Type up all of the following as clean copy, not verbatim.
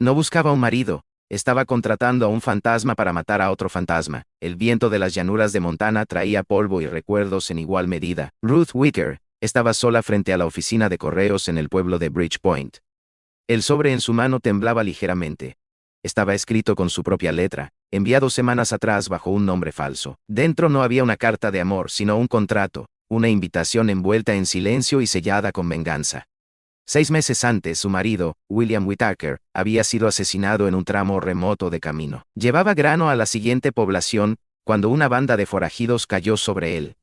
No buscaba un marido. Estaba contratando a un fantasma para matar a otro fantasma. El viento de las llanuras de Montana traía polvo y recuerdos en igual medida. Ruth Whitaker estaba sola frente a la oficina de correos en el pueblo de Bridgepoint. El sobre en su mano temblaba ligeramente. Estaba escrito con su propia letra, enviado semanas atrás bajo un nombre falso. Dentro no había una carta de amor, sino un contrato, una invitación envuelta en silencio y sellada con venganza. 6 meses antes, su marido, William Whitaker, había sido asesinado en un tramo remoto de camino. Llevaba grano a la siguiente población, cuando una banda de forajidos cayó sobre él.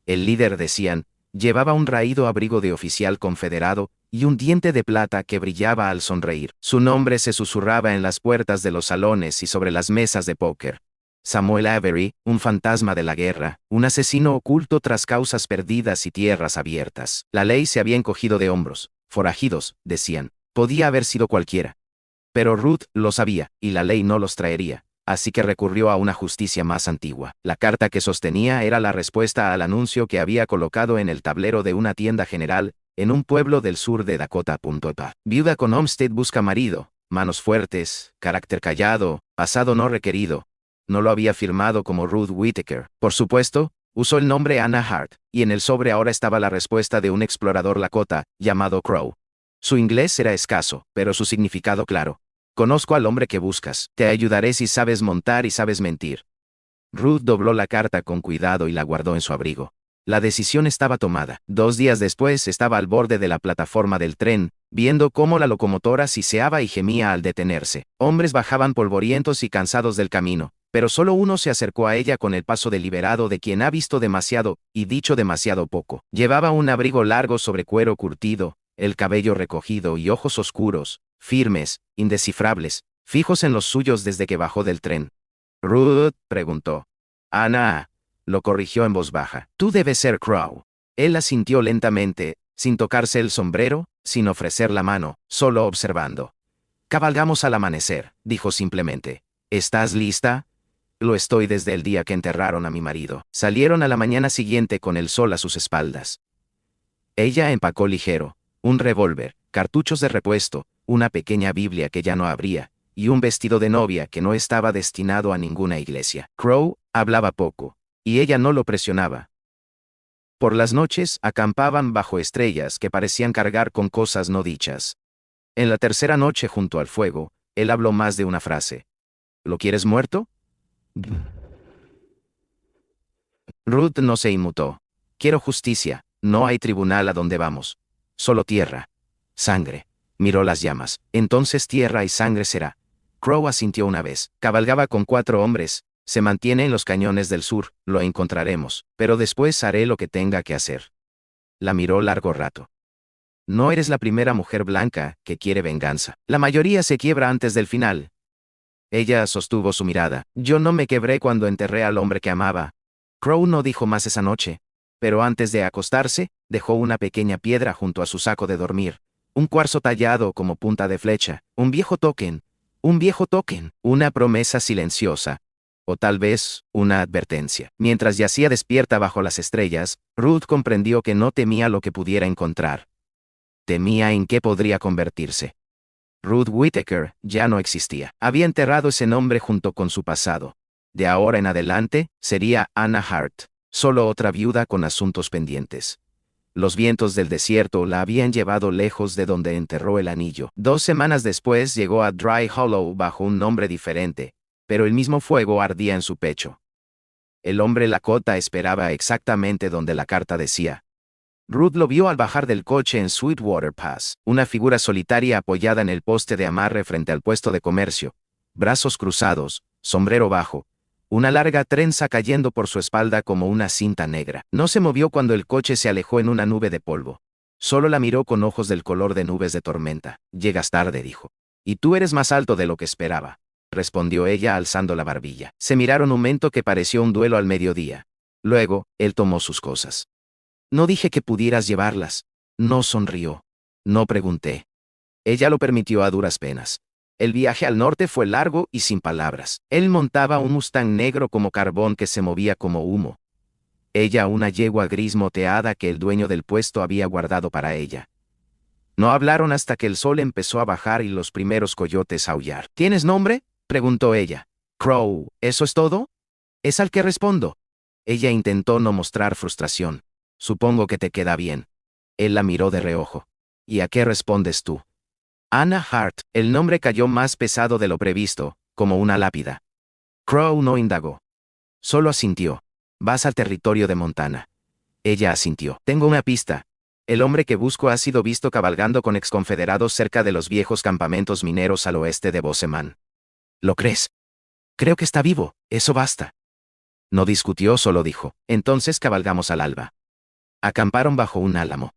El líder, decían, llevaba un raído abrigo de oficial confederado y un diente de plata que brillaba al sonreír. Su nombre se susurraba en las puertas de los salones y sobre las mesas de póker. Samuel Avery, un fantasma de la guerra, un asesino oculto tras causas perdidas y tierras abiertas. La ley se había encogido de hombros. Forajidos, decían. Podía haber sido cualquiera. Pero Ruth lo sabía, y la ley no los traería. Así que recurrió a una justicia más antigua. La carta que sostenía era la respuesta al anuncio que había colocado en el tablero de una tienda general, en un pueblo del sur de Dakota. Viuda con Olmsted busca marido, manos fuertes, carácter callado, pasado no requerido. No lo había firmado como Ruth Whitaker. Por supuesto, usó el nombre Anna Hart, y en el sobre ahora estaba la respuesta de un explorador Lakota, llamado Crow. Su inglés era escaso, pero su significado claro. Conozco al hombre que buscas. Te ayudaré si sabes montar y sabes mentir. Ruth dobló la carta con cuidado y la guardó en su abrigo. La decisión estaba tomada. 2 días después estaba al borde de la plataforma del tren, viendo cómo la locomotora siseaba y gemía al detenerse. Hombres bajaban polvorientos y cansados del camino, pero solo uno se acercó a ella con el paso deliberado de quien ha visto demasiado y dicho demasiado poco. Llevaba un abrigo largo sobre cuero curtido, el cabello recogido y ojos oscuros, firmes, indescifrables, fijos en los suyos desde que bajó del tren. «Ruth», preguntó. «Ana», lo corrigió en voz baja. «Tú debes ser Crow». Él asintió lentamente, sin tocarse el sombrero, sin ofrecer la mano, solo observando. «Cabalgamos al amanecer», dijo simplemente. «¿Estás lista?» «Lo estoy desde el día que enterraron a mi marido». Salieron a la mañana siguiente con el sol a sus espaldas. Ella empacó ligero, un revólver, cartuchos de repuesto, una pequeña Biblia que ya no abría, y un vestido de novia que no estaba destinado a ninguna iglesia. Crow hablaba poco, y ella no lo presionaba. Por las noches acampaban bajo estrellas que parecían cargar con cosas no dichas. En la tercera noche junto al fuego, él habló más de una frase. ¿Lo quieres muerto? Ruth no se inmutó. Quiero justicia, no hay tribunal a donde vamos. Solo tierra. Sangre. Miró las llamas. Entonces tierra y sangre será. Crow asintió una vez. Cabalgaba con 4 hombres. Se mantiene en los cañones del sur, lo encontraremos, pero después haré lo que tenga que hacer. La miró largo rato. No eres la primera mujer blanca que quiere venganza. La mayoría se quiebra antes del final. Ella sostuvo su mirada. Yo no me quebré cuando enterré al hombre que amaba. Crow no dijo más esa noche, pero antes de acostarse, dejó una pequeña piedra junto a su saco de dormir. Un cuarzo tallado como punta de flecha, un viejo token, una promesa silenciosa, o tal vez una advertencia. Mientras yacía despierta bajo las estrellas, Ruth comprendió que no temía lo que pudiera encontrar. Temía en qué podría convertirse. Ruth Whitaker ya no existía. Había enterrado ese nombre junto con su pasado. De ahora en adelante, sería Anna Hart, solo otra viuda con asuntos pendientes. Los vientos del desierto la habían llevado lejos de donde enterró el anillo. 2 semanas después llegó a Dry Hollow bajo un nombre diferente, pero el mismo fuego ardía en su pecho. El hombre Lakota esperaba exactamente donde la carta decía. Ruth lo vio al bajar del coche en Sweetwater Pass, una figura solitaria apoyada en el poste de amarre frente al puesto de comercio, brazos cruzados, sombrero bajo, una larga trenza cayendo por su espalda como una cinta negra. No se movió cuando el coche se alejó en una nube de polvo. Solo la miró con ojos del color de nubes de tormenta. Llegas tarde, dijo. Y tú eres más alto de lo que esperaba, respondió ella alzando la barbilla. Se miraron un momento que pareció un duelo al mediodía. Luego, él tomó sus cosas. No dije que pudieras llevarlas. No sonrió. No pregunté. Ella lo permitió a duras penas. El viaje al norte fue largo y sin palabras. Él montaba un Mustang negro como carbón que se movía como humo. Ella una yegua gris moteada que el dueño del puesto había guardado para ella. No hablaron hasta que el sol empezó a bajar y los primeros coyotes a aullar. ¿Tienes nombre?, preguntó ella. Crow, ¿eso es todo? Es al que respondo. Ella intentó no mostrar frustración. Supongo que te queda bien. Él la miró de reojo. ¿Y a qué respondes tú? Anna Hart. El nombre cayó más pesado de lo previsto, como una lápida. Crow no indagó. Solo asintió. Vas al territorio de Montana. Ella asintió. Tengo una pista. El hombre que busco ha sido visto cabalgando con exconfederados cerca de los viejos campamentos mineros al oeste de Bozeman. ¿Lo crees? Creo que está vivo. Eso basta. No discutió, solo dijo. Entonces cabalgamos al alba. Acamparon bajo un álamo.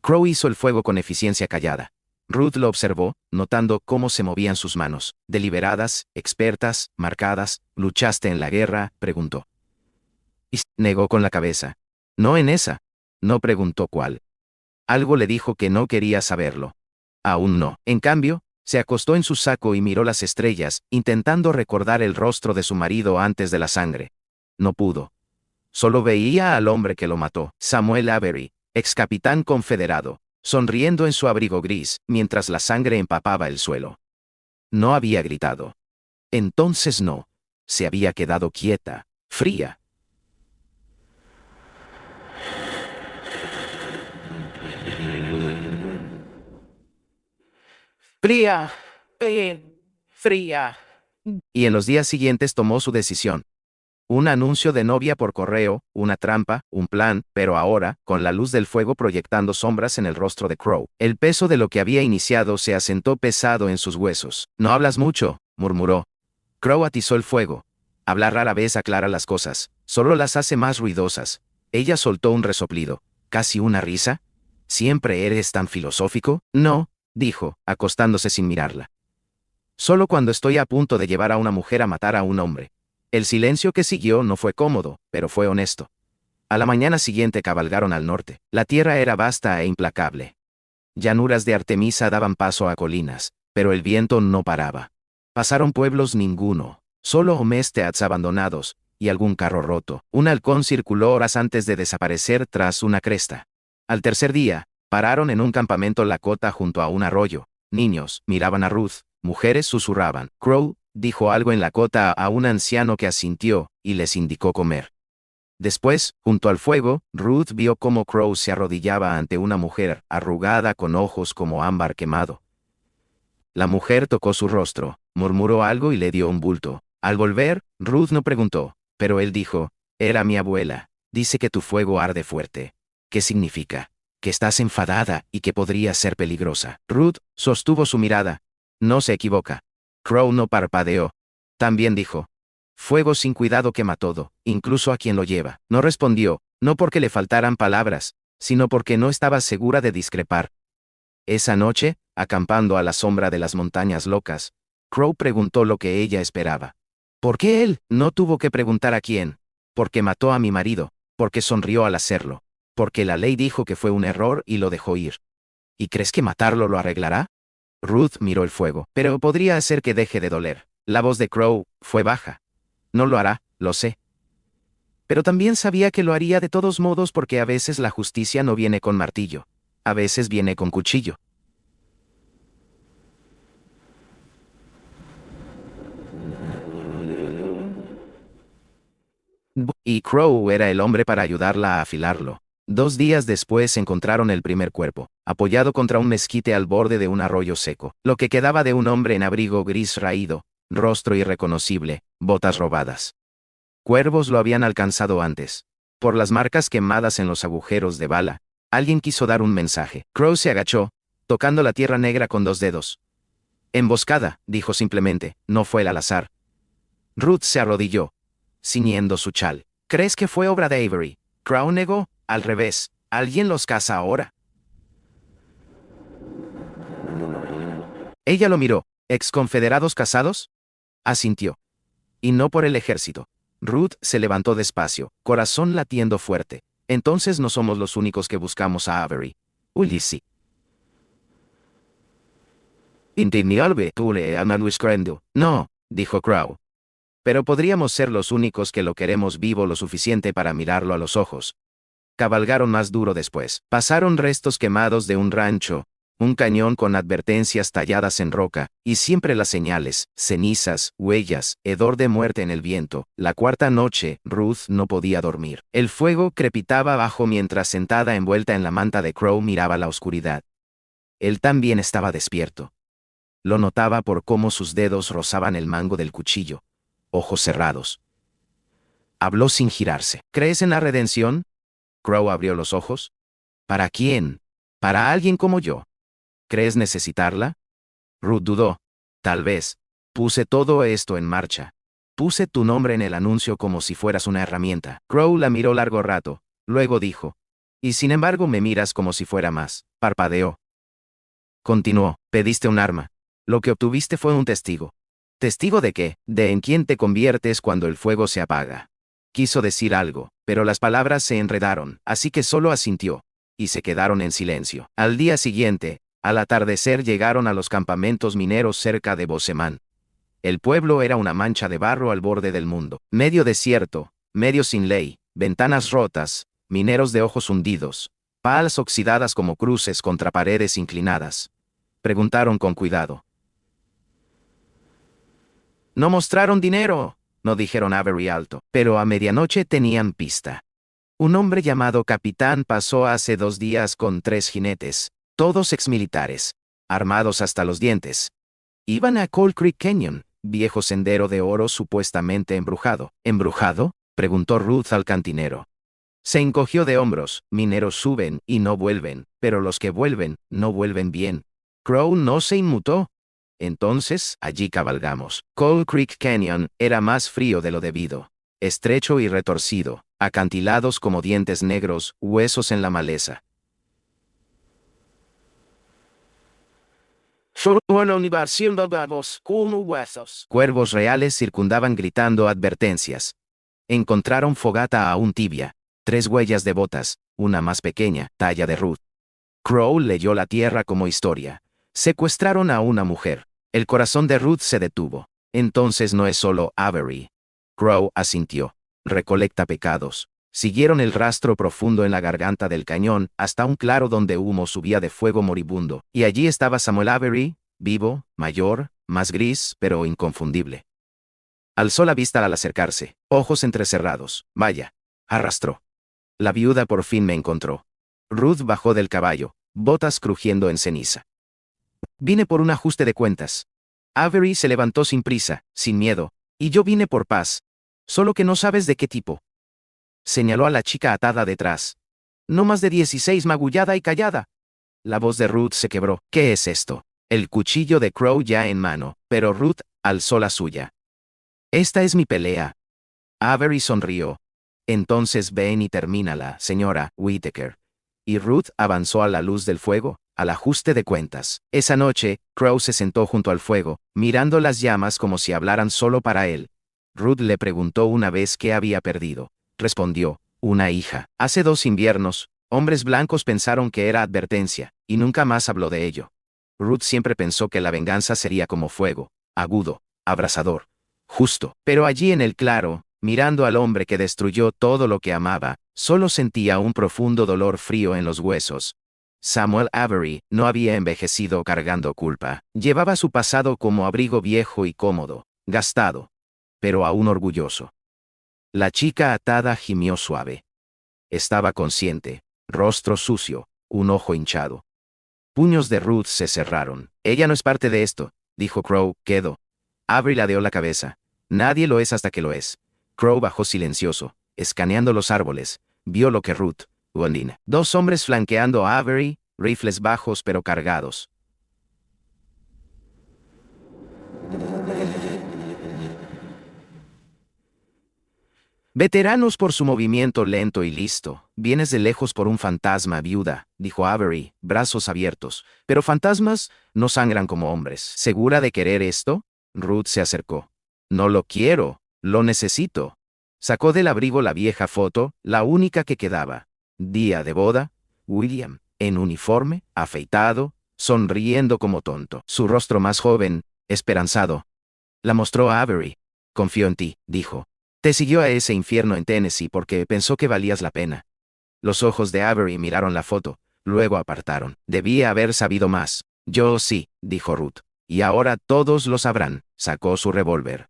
Crow hizo el fuego con eficiencia callada. Ruth lo observó, notando cómo se movían sus manos, deliberadas, expertas, marcadas. ¿Luchaste en la guerra?, preguntó. Y negó con la cabeza. No en esa. No preguntó cuál. Algo le dijo que no quería saberlo. Aún no. En cambio, se acostó en su saco y miró las estrellas, intentando recordar el rostro de su marido antes de la sangre. No pudo. Solo veía al hombre que lo mató, Samuel Avery, ex capitán confederado, sonriendo en su abrigo gris, mientras la sangre empapaba el suelo. No había gritado. Entonces no. Se había quedado quieta, fría. Fría, fría. Y en los días siguientes tomó su decisión. Un anuncio de novia por correo, una trampa, un plan, pero ahora, con la luz del fuego proyectando sombras en el rostro de Crow, el peso de lo que había iniciado se asentó pesado en sus huesos. No hablas mucho, murmuró. Crow atizó el fuego. Hablar rara vez aclara las cosas, solo las hace más ruidosas. Ella soltó un resoplido. ¿Casi una risa? ¿Siempre eres tan filosófico? No, dijo, acostándose sin mirarla. Solo cuando estoy a punto de llevar a una mujer a matar a un hombre. El silencio que siguió no fue cómodo, pero fue honesto. A la mañana siguiente cabalgaron al norte. La tierra era vasta e implacable. Llanuras de Artemisa daban paso a colinas, pero el viento no paraba. Pasaron pueblos ninguno, solo homesteads abandonados, y algún carro roto. Un halcón circuló horas antes de desaparecer tras una cresta. Al tercer día, pararon en un campamento Lakota junto a un arroyo. Niños miraban a Ruth, mujeres susurraban. Crow dijo algo en Lakota a un anciano que asintió, y les indicó comer. Después, junto al fuego, Ruth vio cómo Crow se arrodillaba ante una mujer, arrugada con ojos como ámbar quemado. La mujer tocó su rostro, murmuró algo y le dio un bulto. Al volver, Ruth no preguntó, pero él dijo, era mi abuela, dice que tu fuego arde fuerte. ¿Qué significa? Que estás enfadada y que podría ser peligrosa. Ruth sostuvo su mirada. No se equivoca. Crow no parpadeó. También dijo, fuego sin cuidado quema todo, incluso a quien lo lleva. No respondió, no porque le faltaran palabras, sino porque no estaba segura de discrepar. Esa noche, acampando a la sombra de las montañas locas, Crow preguntó lo que ella esperaba. ¿Por qué él? No tuvo que preguntar a quién. Porque mató a mi marido, porque sonrió al hacerlo, porque la ley dijo que fue un error y lo dejó ir. ¿Y crees que matarlo lo arreglará? Ruth miró el fuego. Pero podría hacer que deje de doler. La voz de Crow fue baja. No lo hará, lo sé. Pero también sabía que lo haría de todos modos porque a veces la justicia no viene con martillo. A veces viene con cuchillo. Y Crow era el hombre para ayudarla a afilarlo. 2 días después encontraron el primer cuerpo, apoyado contra un mezquite al borde de un arroyo seco. Lo que quedaba de un hombre en abrigo gris raído, rostro irreconocible, botas robadas. Cuervos lo habían alcanzado antes. Por las marcas quemadas en los agujeros de bala, alguien quiso dar un mensaje. Crow se agachó, tocando la tierra negra con 2 dedos. Emboscada, dijo simplemente, no fue al azar. Ruth se arrodilló, ciñendo su chal. ¿Crees que fue obra de Avery? Crow negó, al revés, alguien los caza ahora. Ella lo miró. ¿Exconfederados casados? Asintió. Y no por el ejército. Ruth se levantó despacio, corazón latiendo fuerte. Entonces no somos los únicos que buscamos a Avery. Ulysses. No, dijo Crow. Pero podríamos ser los únicos que lo queremos vivo lo suficiente para mirarlo a los ojos. Cabalgaron más duro después. Pasaron restos quemados de un rancho, un cañón con advertencias talladas en roca, y siempre las señales, cenizas, huellas, hedor de muerte en el viento. La cuarta noche, Ruth no podía dormir. El fuego crepitaba abajo mientras sentada envuelta en la manta de Crow miraba la oscuridad. Él también estaba despierto. Lo notaba por cómo sus dedos rozaban el mango del cuchillo. Ojos cerrados. Habló sin girarse. ¿Crees en la redención? Crow abrió los ojos. ¿Para quién? Para alguien como yo. ¿Crees necesitarla? Ruth dudó. Tal vez. Puse todo esto en marcha. Puse tu nombre en el anuncio como si fueras una herramienta. Crow la miró largo rato. Luego dijo. Y sin embargo me miras como si fuera más. Parpadeó. Continuó. Pediste un arma. Lo que obtuviste fue un testigo. ¿Testigo de qué? De en quién te conviertes cuando el fuego se apaga. Quiso decir algo, pero las palabras se enredaron, así que solo asintió. Y se quedaron en silencio. Al día siguiente, al atardecer llegaron a los campamentos mineros cerca de Bosemán. El pueblo era una mancha de barro al borde del mundo. Medio desierto, medio sin ley, ventanas rotas, mineros de ojos hundidos, palas oxidadas como cruces contra paredes inclinadas. Preguntaron con cuidado. No mostraron dinero, no dijeron Avery alto, pero a medianoche tenían pista. Un hombre llamado Capitán pasó hace 2 días con 3 jinetes, todos exmilitares, armados hasta los dientes. Iban a Cold Creek Canyon, viejo sendero de oro supuestamente embrujado. ¿Embrujado?, preguntó Ruth al cantinero. Se encogió de hombros. Mineros suben y no vuelven, pero los que vuelven, no vuelven bien. Crow no se inmutó. Entonces, allí cabalgamos. Cold Creek Canyon era más frío de lo debido. Estrecho y retorcido, acantilados como dientes negros, huesos en la maleza. Cuervos reales circundaban gritando advertencias. Encontraron fogata aún tibia, 3 huellas de botas, una más pequeña, talla de Ruth. Crow leyó la tierra como historia. Secuestraron a una mujer. El corazón de Ruth se detuvo. Entonces no es solo Avery. Crow asintió. Recolecta pecados. Siguieron el rastro profundo en la garganta del cañón hasta un claro donde humo subía de fuego moribundo. Y allí estaba Samuel Avery, vivo, mayor, más gris, pero inconfundible. Alzó la vista al acercarse, ojos entrecerrados. Vaya, arrastró. La viuda por fin me encontró. Ruth bajó del caballo, botas crujiendo en ceniza. Vine por un ajuste de cuentas. Avery se levantó sin prisa, sin miedo, y yo vine por paz. Solo que no sabes de qué tipo. Señaló a la chica atada detrás. No más de 16, magullada y callada. La voz de Ruth se quebró. ¿Qué es esto? El cuchillo de Crow ya en mano, pero Ruth alzó la suya. Esta es mi pelea. Avery sonrió. Entonces ven y termínala, señora Whittaker. Y Ruth avanzó a la luz del fuego, al ajuste de cuentas. Esa noche, Crow se sentó junto al fuego, mirando las llamas como si hablaran solo para él. Ruth le preguntó una vez qué había perdido. Respondió, una hija. Hace 2 inviernos, hombres blancos pensaron que era advertencia, y nunca más habló de ello. Ruth siempre pensó que la venganza sería como fuego, agudo, abrasador, justo. Pero allí en el claro, mirando al hombre que destruyó todo lo que amaba, solo sentía un profundo dolor frío en los huesos. Samuel Avery no había envejecido cargando culpa. Llevaba su pasado como abrigo viejo y cómodo, gastado, pero aún orgulloso. La chica atada gimió suave. Estaba consciente, rostro sucio, un ojo hinchado. Puños de Ruth se cerraron. Ella no es parte de esto, dijo Crow, quedo. Avery ladeó la cabeza. Nadie lo es hasta que lo es. Crow bajó silencioso, escaneando los árboles. Vio lo que Ruth, Wandina. 2 hombres flanqueando a Avery, rifles bajos pero cargados. Veteranos por su movimiento lento y listo. Vienes de lejos por un fantasma, viuda, dijo Avery, brazos abiertos. Pero fantasmas no sangran como hombres. ¿Segura de querer esto? Ruth se acercó. No lo quiero, lo necesito. Sacó del abrigo la vieja foto, la única que quedaba. Día de boda, William, en uniforme, afeitado, sonriendo como tonto. Su rostro más joven, esperanzado. La mostró a Avery. Confío en ti, dijo. Te siguió a ese infierno en Tennessee porque pensó que valías la pena. Los ojos de Avery miraron la foto, luego apartaron. Debía haber sabido más. Yo sí, dijo Ruth. Y ahora todos lo sabrán. Sacó su revólver.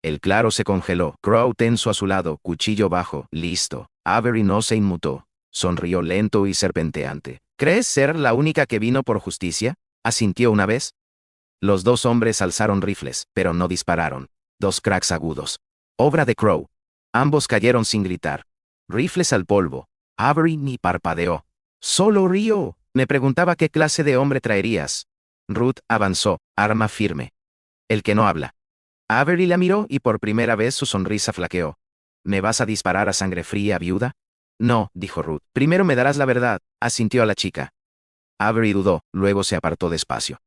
El claro se congeló. Crow tenso a su lado, cuchillo bajo. Listo. Avery no se inmutó. Sonrió lento y serpenteante. ¿Crees ser la única que vino por justicia? Asintió una vez. Los dos hombres alzaron rifles, pero no dispararon. Dos cracks agudos. Obra de Crow. Ambos cayeron sin gritar. Rifles al polvo. Avery ni parpadeó. Solo rió. Me preguntaba qué clase de hombre traerías. Ruth avanzó, arma firme. El que no habla. Avery la miró y por primera vez su sonrisa flaqueó. ¿Me vas a disparar a sangre fría, viuda? No, dijo Ruth. Primero me darás la verdad, asintió a la chica. Avery dudó, luego se apartó despacio.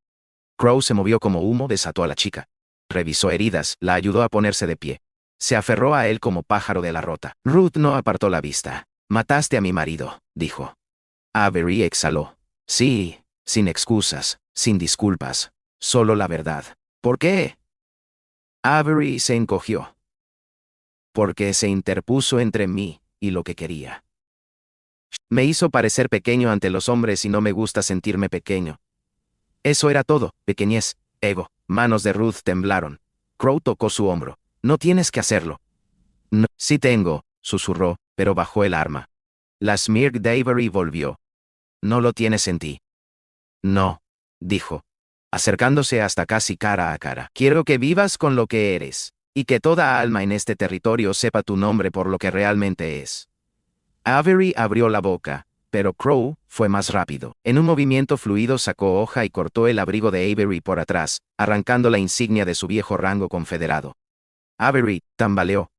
Crow se movió como humo, desató a la chica. Revisó heridas, la ayudó a ponerse de pie. Se aferró a él como pájaro de la rota. Ruth no apartó la vista. Mataste a mi marido, dijo. Avery exhaló. Sí, sin excusas, sin disculpas, solo la verdad. ¿Por qué? Avery se encogió. Porque se interpuso entre mí y lo que quería. Me hizo parecer pequeño ante los hombres y no me gusta sentirme pequeño. Eso era todo, pequeñez, ego. Manos de Ruth temblaron. Crow tocó su hombro. No tienes que hacerlo. No, sí tengo, susurró, pero bajó el arma. La smirk de Avery volvió. No lo tienes en ti. No, dijo, acercándose hasta casi cara a cara. Quiero que vivas con lo que eres, y que toda alma en este territorio sepa tu nombre por lo que realmente es. Avery abrió la boca, pero Crow fue más rápido. En un movimiento fluido sacó hoja y cortó el abrigo de Avery por atrás, arrancando la insignia de su viejo rango confederado. Avery tambaleó.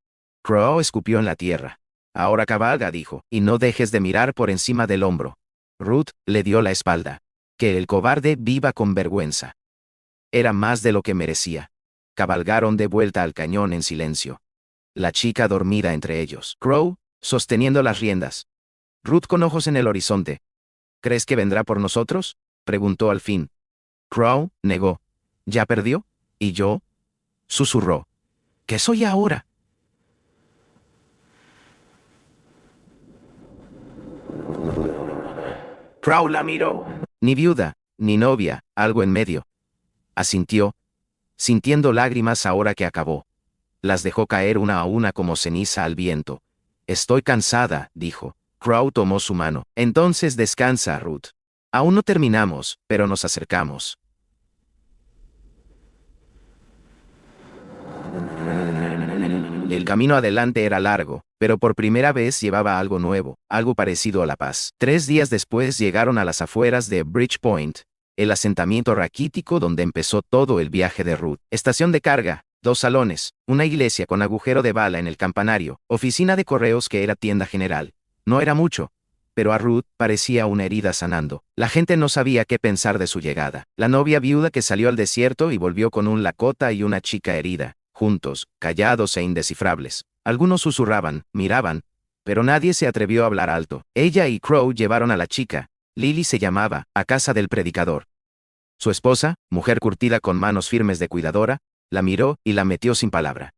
Crow escupió en la tierra. Ahora cabalga, dijo, y no dejes de mirar por encima del hombro. Ruth le dio la espalda. Que el cobarde viva con vergüenza. Era más de lo que merecía. Cabalgaron de vuelta al cañón en silencio. La chica dormida entre ellos. Crow, sosteniendo las riendas. Ruth con ojos en el horizonte. ¿Crees que vendrá por nosotros? Preguntó al fin. Crow negó. ¿Ya perdió? ¿Y yo? Susurró. ¿Qué soy ahora? Crow la miró. Ni viuda, ni novia, algo en medio. Asintió, sintiendo lágrimas ahora que acabó. Las dejó caer una a una como ceniza al viento. Estoy cansada, dijo. Crow tomó su mano. Entonces descansa, Ruth. Aún no terminamos, pero nos acercamos. El camino adelante era largo, pero por primera vez llevaba algo nuevo, algo parecido a la paz. 3 días después llegaron a las afueras de Bridgepoint, el asentamiento raquítico donde empezó todo el viaje de Ruth. Estación de carga, 2 salones, una iglesia con agujero de bala en el campanario, oficina de correos que era tienda general. No era mucho, pero a Ruth parecía una herida sanando. La gente no sabía qué pensar de su llegada. La novia viuda que salió al desierto y volvió con un Lakota y una chica herida, juntos, callados e indescifrables. Algunos susurraban, miraban, pero nadie se atrevió a hablar alto. Ella y Crow llevaron a la chica, Lily se llamaba, a casa del predicador. Su esposa, mujer curtida con manos firmes de cuidadora, la miró y la metió sin palabra.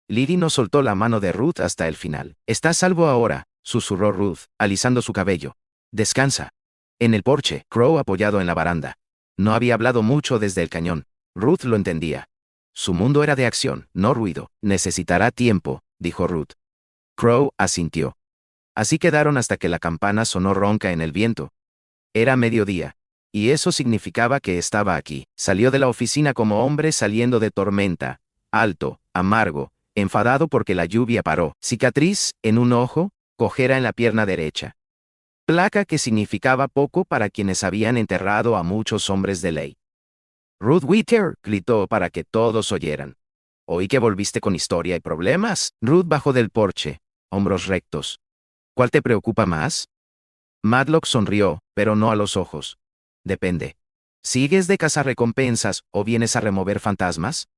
Lily no soltó la mano de Ruth hasta el final. «Estás salvo ahora», susurró Ruth, alisando su cabello. «Descansa». En el porche, Crow apoyado en la baranda. No había hablado mucho desde el cañón. Ruth lo entendía. Su mundo era de acción, no ruido. Necesitará tiempo, dijo Ruth. Crow asintió. Así quedaron hasta que la campana sonó ronca en el viento. Era mediodía. Y eso significaba que estaba aquí. Salió de la oficina como hombre saliendo de tormenta. Alto, amargo, enfadado porque la lluvia paró. Cicatriz en un ojo, cojera en la pierna derecha. Placa que significaba poco para quienes habían enterrado a muchos hombres de ley. Ruth Whittaker gritó para que todos oyeran. Oí que volviste con historia y problemas. Ruth bajó del porche, hombros rectos. ¿Cuál te preocupa más? Matlock sonrió, pero no a los ojos. Depende. ¿Sigues de cazarrecompensas o vienes a remover fantasmas?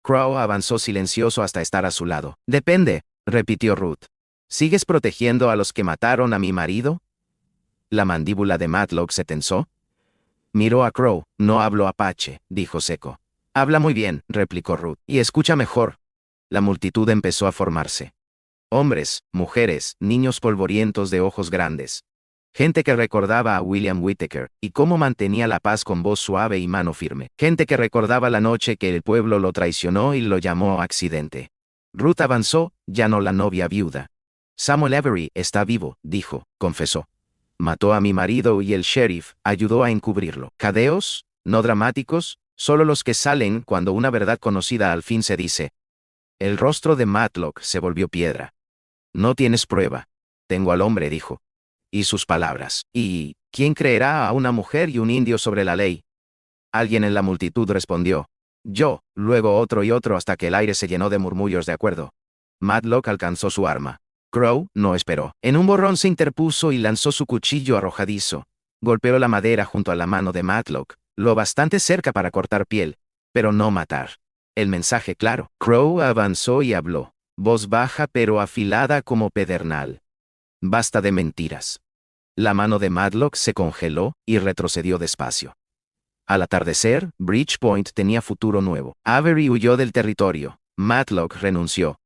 Crow avanzó silencioso hasta estar a su lado. Depende, repitió Ruth. ¿Sigues protegiendo a los que mataron a mi marido? La mandíbula de Matlock se tensó. Miró a Crow. No hablo apache, dijo seco. Habla muy bien, replicó Ruth. Y escucha mejor. La multitud empezó a formarse. Hombres, mujeres, niños polvorientos de ojos grandes. Gente que recordaba a William Whittaker, y cómo mantenía la paz con voz suave y mano firme. Gente que recordaba la noche que el pueblo lo traicionó y lo llamó accidente. Ruth avanzó, ya no la novia viuda. Samuel Avery está vivo, dijo, confesó. Mató a mi marido y el sheriff ayudó a encubrirlo. Cadeos, no dramáticos, solo los que salen cuando una verdad conocida al fin se dice. El rostro de Matlock se volvió piedra. No tienes prueba. Tengo al hombre, dijo. Y sus palabras. ¿Y quién creerá a una mujer y un indio sobre la ley? Alguien en la multitud respondió. Yo, luego otro y otro hasta que el aire se llenó de murmullos de acuerdo. Matlock alcanzó su arma. Crow no esperó. En un borrón se interpuso y lanzó su cuchillo arrojadizo. Golpeó la madera junto a la mano de Matlock, lo bastante cerca para cortar piel, pero no matar. El mensaje claro. Crow avanzó y habló, voz baja pero afilada como pedernal. Basta de mentiras. La mano de Matlock se congeló y retrocedió despacio. Al atardecer, Bridgepoint tenía futuro nuevo. Avery huyó del territorio. Matlock renunció.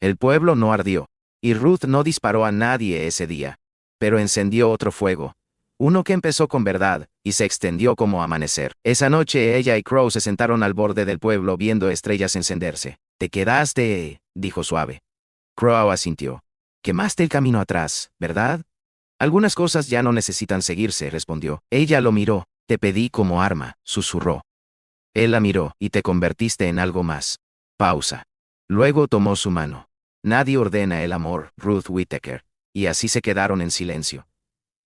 El pueblo no ardió. Y Ruth no disparó a nadie ese día. Pero encendió otro fuego. Uno que empezó con verdad, y se extendió como amanecer. Esa noche ella y Crow se sentaron al borde del pueblo viendo estrellas encenderse. Te quedaste, dijo suave. Crow asintió. Quemaste el camino atrás, ¿verdad? Algunas cosas ya no necesitan seguirse, respondió. Ella lo miró. Te pedí como arma, susurró. Él la miró, y te convertiste en algo más. Pausa. Luego tomó su mano. Nadie ordena el amor, Ruth Whittaker. Y así se quedaron en silencio.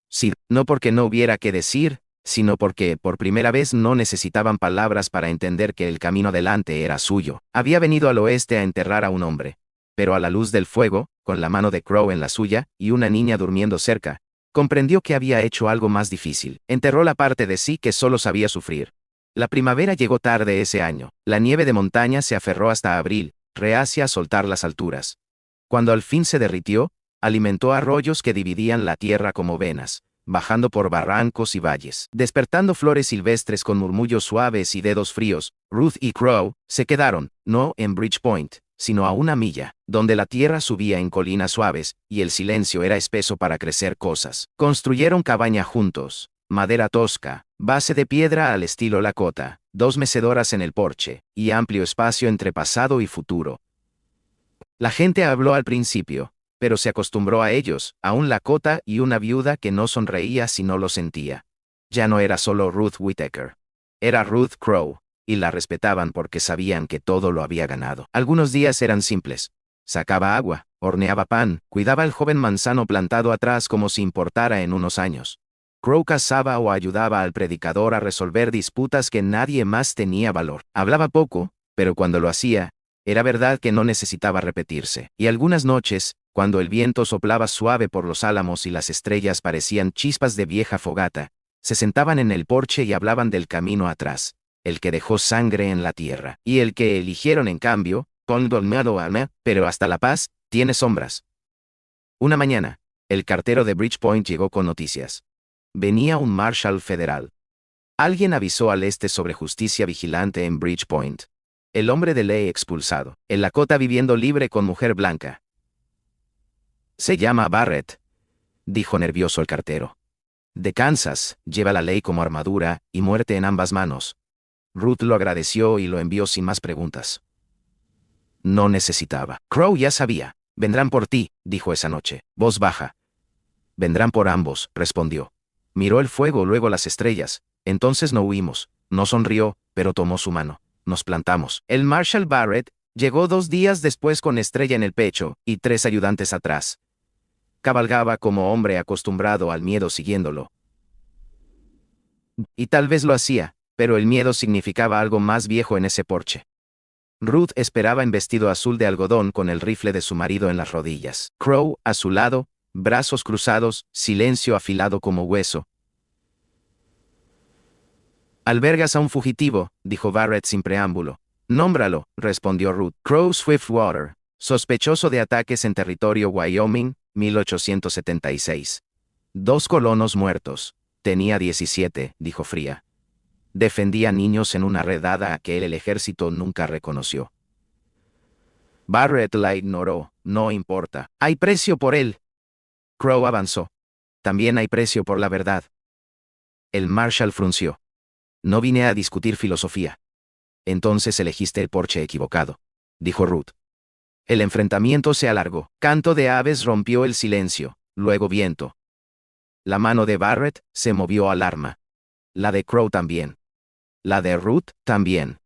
Sí, no porque no hubiera qué decir, sino porque, por primera vez, no necesitaban palabras para entender que el camino adelante era suyo. Había venido al oeste a enterrar a un hombre. Pero a la luz del fuego, con la mano de Crow en la suya, y una niña durmiendo cerca, comprendió que había hecho algo más difícil. Enterró la parte de sí que solo sabía sufrir. La primavera llegó tarde ese año. La nieve de montaña se aferró hasta abril, reacia a soltar las alturas. Cuando al fin se derritió, alimentó arroyos que dividían la tierra como venas, bajando por barrancos y valles, despertando flores silvestres con murmullos suaves y dedos fríos. Ruth y Crow se quedaron, no en Bridgepoint, sino a una milla, donde la tierra subía en colinas suaves, y el silencio era espeso para crecer cosas. Construyeron cabaña juntos, madera tosca, base de piedra al estilo Lakota, 2 mecedoras en el porche, y amplio espacio entre pasado y futuro. La gente habló al principio, pero se acostumbró a ellos, a un Lakota y una viuda que no sonreía si no lo sentía. Ya no era solo Ruth Whittaker. Era Ruth Crow, y la respetaban porque sabían que todo lo había ganado. Algunos días eran simples. Sacaba agua, horneaba pan, cuidaba al joven manzano plantado atrás como si importara en unos años. Crow cazaba o ayudaba al predicador a resolver disputas que nadie más tenía valor. Hablaba poco, pero cuando lo hacía, era verdad que no necesitaba repetirse. Y algunas noches, cuando el viento soplaba suave por los álamos y las estrellas parecían chispas de vieja fogata, se sentaban en el porche y hablaban del camino atrás, el que dejó sangre en la tierra, y el que eligieron en cambio, con dolmado alma, pero hasta la paz, tiene sombras. Una mañana, el cartero de Bridgepoint llegó con noticias. Venía un marshal federal. Alguien avisó al este sobre justicia vigilante en Bridgepoint. El hombre de ley expulsado. El Lakota viviendo libre con mujer blanca. Se llama Barrett, dijo nervioso el cartero. De Kansas, lleva la ley como armadura, y muerte en ambas manos. Ruth lo agradeció y lo envió sin más preguntas. No necesitaba. Crow ya sabía. Vendrán por ti, dijo esa noche, voz baja. Vendrán por ambos, respondió. Miró el fuego, luego las estrellas. Entonces no huimos. No sonrió, pero tomó su mano. Nos plantamos. El Marshal Barrett llegó 2 días después con estrella en el pecho, y 3 ayudantes atrás. Cabalgaba como hombre acostumbrado al miedo siguiéndolo. Y tal vez lo hacía, pero el miedo significaba algo más viejo en ese porche. Ruth esperaba en vestido azul de algodón con el rifle de su marido en las rodillas. Crow, a su lado, brazos cruzados, silencio afilado como hueso. Albergas a un fugitivo, dijo Barrett sin preámbulo. Nómbralo, respondió Ruth. Crow Swiftwater, sospechoso de ataques en territorio Wyoming, 1876. 2 colonos muertos. Tenía 17, dijo fría. Defendía niños en una redada a que el ejército nunca reconoció. Barrett la ignoró, no importa. Hay precio por él. Crow avanzó. También hay precio por la verdad. El Marshal frunció. No vine a discutir filosofía. Entonces elegiste el porche equivocado, dijo Ruth. El enfrentamiento se alargó. Canto de aves rompió el silencio, luego viento. La mano de Barrett se movió alarma. La de Crow también. La de Ruth también.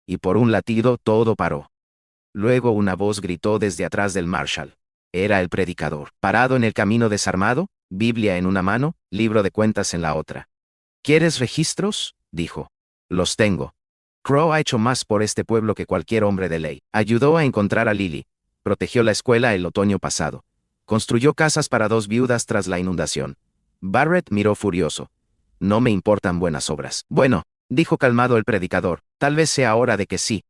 Y por un latido todo paró. Luego una voz gritó desde atrás del Marshal. Era el predicador, parado en el camino desarmado, Biblia en una mano, libro de cuentas en la otra. ¿Quieres registros?, dijo. Los tengo. Crow ha hecho más por este pueblo que cualquier hombre de ley. Ayudó a encontrar a Lily. Protegió la escuela el otoño pasado. Construyó casas para 2 viudas tras la inundación. Barrett miró furioso. No me importan buenas obras. Bueno, dijo calmado el predicador, tal vez sea hora de que sí.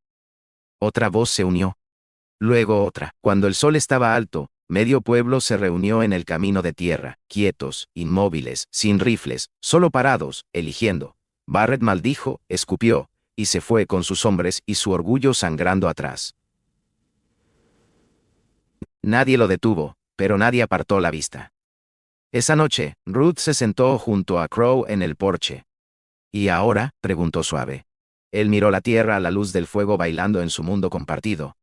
Otra voz se unió. Luego otra. Cuando el sol estaba alto, medio pueblo se reunió en el camino de tierra, quietos, inmóviles, sin rifles, solo parados, eligiendo. Barrett maldijo, escupió, y se fue con sus hombres y su orgullo sangrando atrás. Nadie lo detuvo, pero nadie apartó la vista. Esa noche, Ruth se sentó junto a Crow en el porche. ¿Y ahora?, preguntó suave. Él miró la tierra a la luz del fuego bailando en su mundo compartido.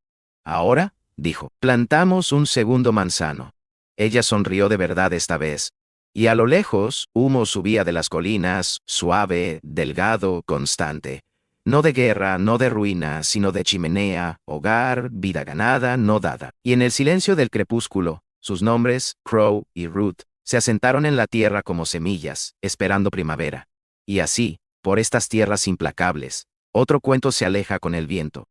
Ahora, dijo, plantamos un segundo manzano. Ella sonrió de verdad esta vez. Y a lo lejos, humo subía de las colinas, suave, delgado, constante. No de guerra, no de ruina, sino de chimenea, hogar, vida ganada, no dada. Y en el silencio del crepúsculo, sus nombres, Crow y Ruth, se asentaron en la tierra como semillas, esperando primavera. Y así, por estas tierras implacables, otro cuento se aleja con el viento.